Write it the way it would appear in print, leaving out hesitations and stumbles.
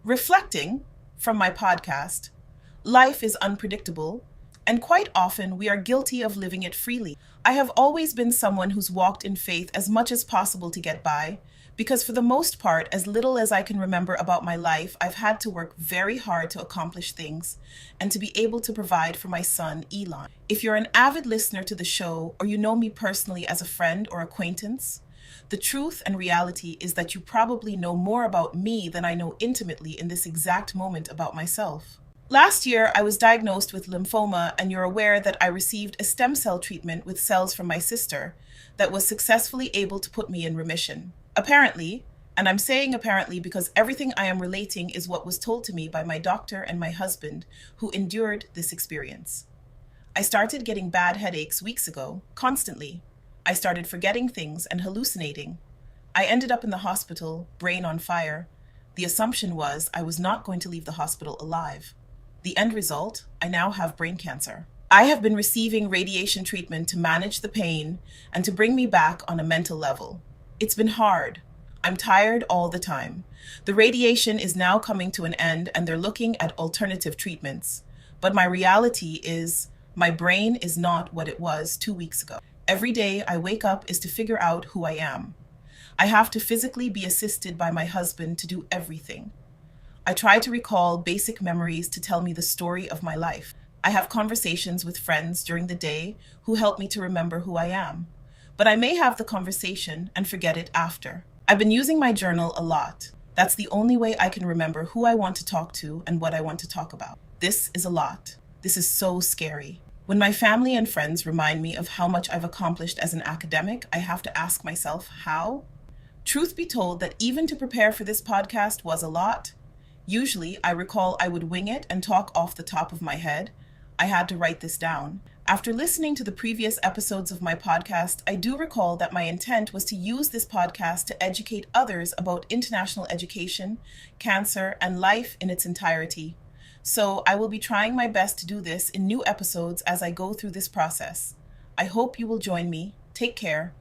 Reflecting from my podcast, life is unpredictable, and quite often we are guilty of living it freely. I have always been someone who's walked in faith as much as possible to get by, because for the most part, as little as I can remember about my life, I've had to work very hard to accomplish things and to be able to provide for my son, Elon. If you're an avid listener to the show or you know me personally as a friend or acquaintance, the truth and reality is that you probably know more about me than I know intimately in this exact moment about myself. Last year, I was diagnosed with lymphoma, and you're aware that I received a stem cell treatment with cells from my sister that was successfully able to put me in remission. Apparently, and I'm saying apparently because everything I am relating is what was told to me by my doctor and my husband, who endured this experience. I started getting bad headaches weeks ago, constantly. I started forgetting things and hallucinating. I ended up in the hospital, brain on fire. The assumption was I was not going to leave the hospital alive. The end result, I now have brain cancer. I have been receiving radiation treatment to manage the pain and to bring me back on a mental level. It's been hard. I'm tired all the time. The radiation is now coming to an end and they're looking at alternative treatments. But my reality is my brain is not what it was 2 weeks ago. Every day I wake up is to figure out who I am. I have to physically be assisted by my husband to do everything. I try to recall basic memories to tell me the story of my life. I have conversations with friends during the day who help me to remember who I am. But I may have the conversation and forget it after. I've been using my journal a lot. That's the only way I can remember who I want to talk to and what I want to talk about. This is a lot. This is so scary. When my family and friends remind me of how much I've accomplished as an academic, I have to ask myself, how? Truth be told, that even to prepare for this podcast was a lot. Usually, I recall I would wing it and talk off the top of my head. I had to write this down. After listening to the previous episodes of my podcast, I do recall that my intent was to use this podcast to educate others about international education, cancer, and life in its entirety. So I will be trying my best to do this in new episodes as I go through this process. I hope you will join me. Take care.